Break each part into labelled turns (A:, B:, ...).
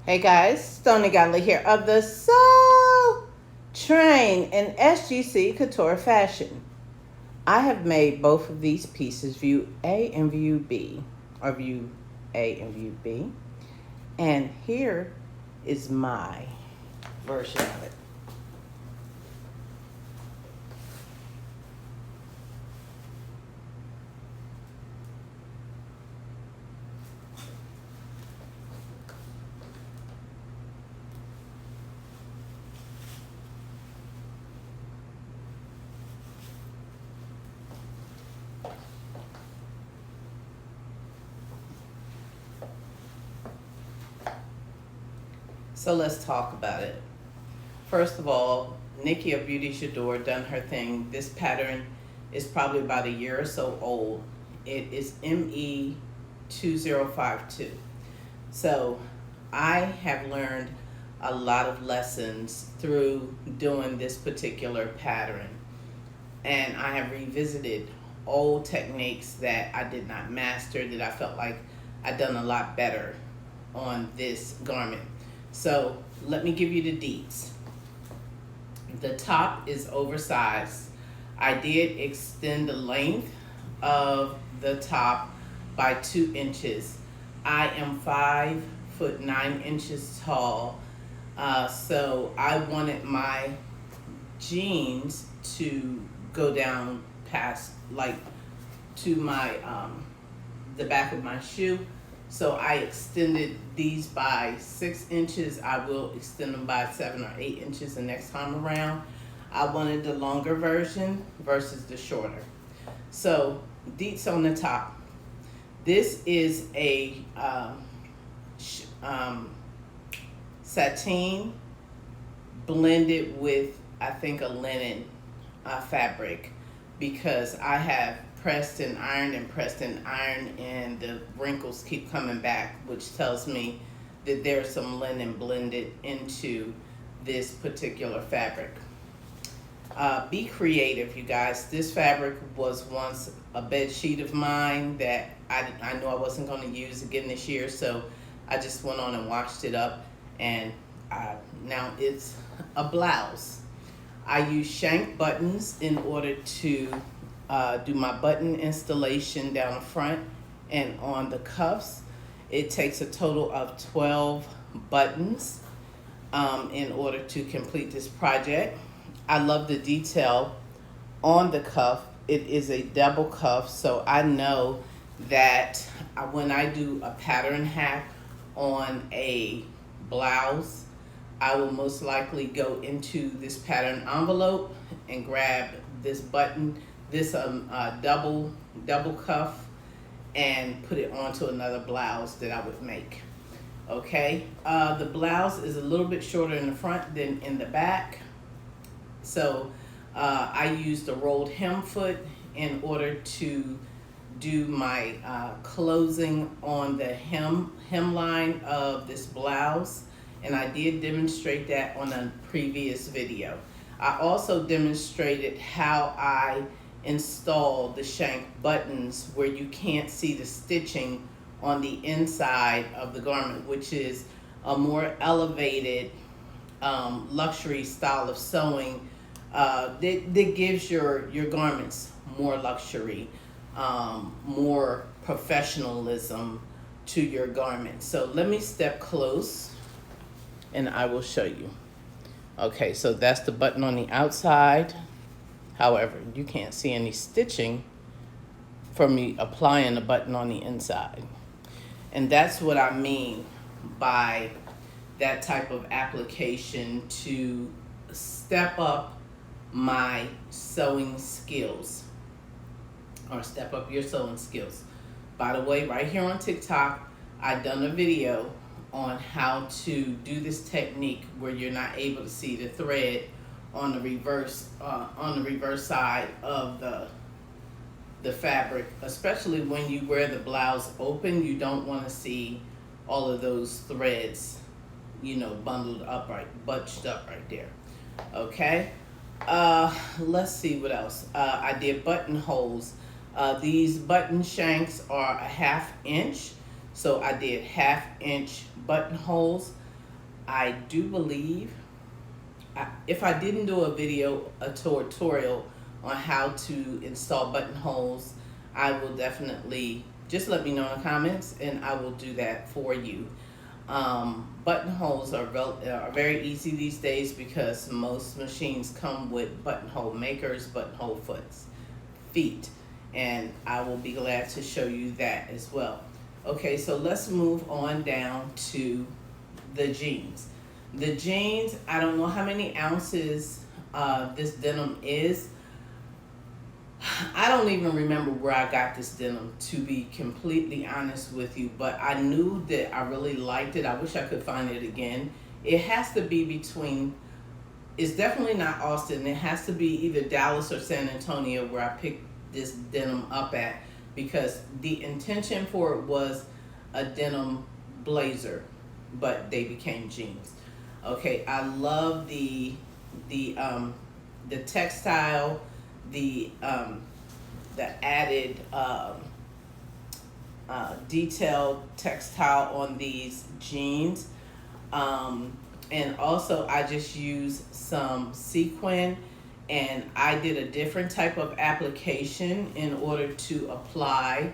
A: Hey guys, Stony Godly here of the Soul Train in SGC Couture Fashion. I have made both of these pieces, view A and view B, or view A and view B. And here is my version of it. So let's talk about it. First of all, Nikki of Beauty J'adore done her thing. This pattern is probably about a year or so old. It is ME2052. So I have learned a lot of lessons through doing this particular pattern. And I have revisited old techniques that I did not master, that I felt like I'd done a lot better on this garment. So let me give you the deets. The top is oversized. I did extend the length of the top by 2 inches. I am 5'9" tall. So I wanted my jeans to go down past, like, to my the back of my shoe. So I extended these by 6 inches. I will extend them by 7 or 8 inches the next time around. I wanted the longer version versus the shorter. So deets on the top. This is a sateen blended with, I think, a linen fabric, because I have pressed and ironed and the wrinkles keep coming back, which tells me that there's some linen blended into this particular fabric. Be creative, you guys. This fabric was once a bed sheet of mine that I knew I wasn't going to use again this year, so I just went on and washed it up, and now it's a blouse. I use shank buttons in order to do my button installation down the front and on the cuffs. It takes a total of 12 buttons in order to complete this project. I love the detail on the cuff. It is a double cuff, so I know that when I do a pattern hack on a blouse, I will most likely go into this pattern envelope and grab this button, this double cuff, and put it onto another blouse that I would make. Okay, the blouse is a little bit shorter in the front than in the back, so I used the rolled hem foot in order to do my closing on the hemline of this blouse, and I did demonstrate that on a previous video. I also demonstrated how I install the shank buttons where you can't see the stitching on the inside of the garment, which is a more elevated luxury style of sewing that gives your garments more luxury, more professionalism to your garment. So let me step close and I will show you. Okay, so that's the button on the outside. However, you can't see any stitching from me applying the button on the inside. And that's what I mean by that type of application to step up my sewing skills, or step up your sewing skills. By the way, right here on TikTok, I've done a video on how to do this technique where you're not able to see the thread on the reverse side of the fabric, especially when you wear the blouse open. You don't want to see all of those threads, you know, bundled up, bunched up right there. Okay, let's see what else. I did buttonholes. These button shanks are a 1/2 inch, so I did 1/2 inch buttonholes. I do believe, if I didn't do a tutorial on how to install buttonholes, I will definitely just let me know in the comments and I will do that for you. Buttonholes are very easy these days because most machines come with buttonhole makers, buttonhole feet, and I will be glad to show you that as well. Okay, so let's move on down to the jeans. The jeans, I don't know how many ounces this denim is. I don't even remember where I got this denim, to be completely honest with you, but I knew that I really liked it. I wish I could find it again. It has to be between, it's definitely not Austin. It has to be either Dallas or San Antonio where I picked this denim up at, because the intention for it was a denim blazer, but they became jeans. Okay, I love the textile, the added detailed textile on these jeans, and also I just used some sequin, and I did a different type of application in order to apply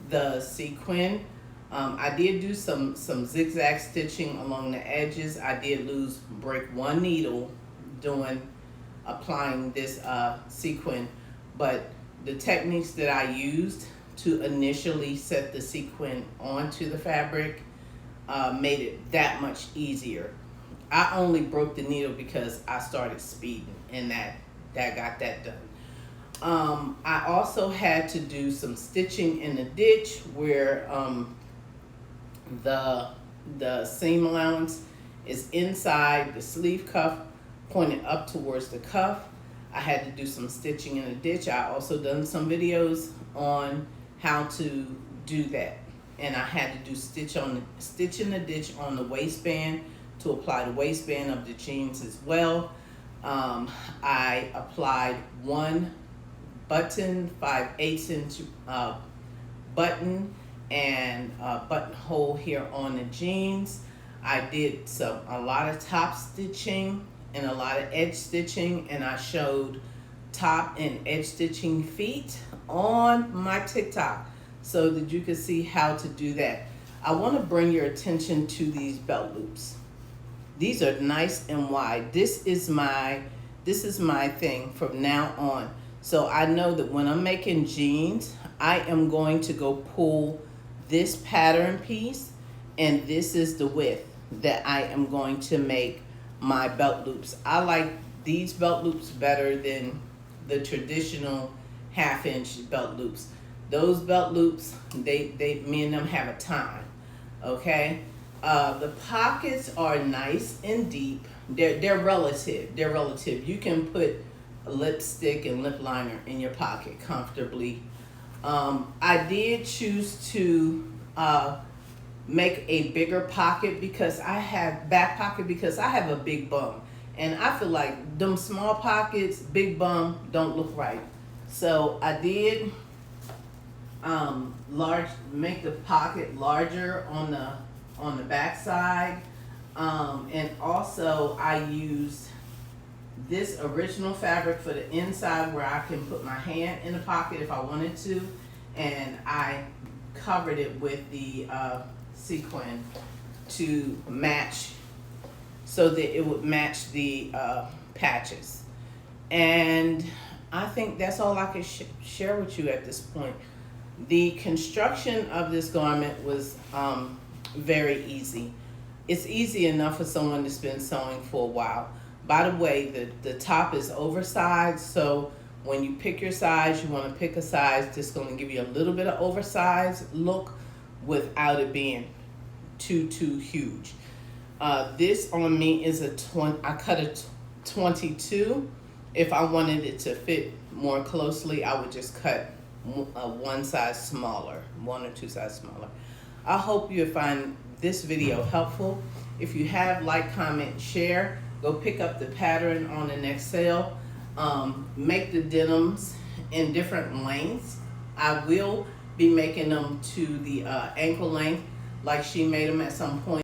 A: the sequin. I did do some zigzag stitching along the edges. I did break one needle applying this sequin, but the techniques that I used to initially set the sequin onto the fabric made it that much easier. I only broke the needle because I started speeding, and that got that done. I also had to do some stitching in the ditch where the seam allowance is inside the sleeve cuff, pointed up towards the cuff. I had to do some stitching in the ditch. I also done some videos on how to do that, and I had to do stitch in the ditch on the waistband to apply the waistband of the jeans as well. I applied one button, 5/8 inch button, and buttonhole here on the jeans. I did a lot of top stitching and a lot of edge stitching, and I showed top and edge stitching feet on my TikTok so that you could see how to do that. I want to bring your attention to these belt loops. These are nice and wide. This is my thing from now on. So I know that when I'm making jeans, I am going to go pull this pattern piece, and this is the width that I am going to make my belt loops. I like these belt loops better than the traditional 1/2 inch belt loops. Those belt loops, me and them have a time, okay? The pockets are nice and deep. They're relative. They're relative. You can put a lipstick and lip liner in your pocket comfortably. I did choose to make a bigger pocket because I have a big bum, and I feel like them small pockets, big bum, don't look right. So I did make the pocket larger on the back side, and also I used this original fabric for the inside where I can put my hand in the pocket if I wanted to, and I covered it with the sequin to match, so that it would match the patches. And I think that's all I can share with you at this point. The construction of this garment was very easy. It's easy enough for someone that's been sewing for a while. By the way, the top is oversized, so when you pick your size, you want to pick a size that's going to give you a little bit of oversized look without it being too huge. This on me is I cut a 22. If I wanted it to fit more closely, I would just cut one size smaller, 1 or 2 sizes smaller. I hope you find this video helpful. If you have, like, comment, share. Go pick up the pattern on the next sale. Make the denims in different lengths. I will be making them to the ankle length like she made them at some point.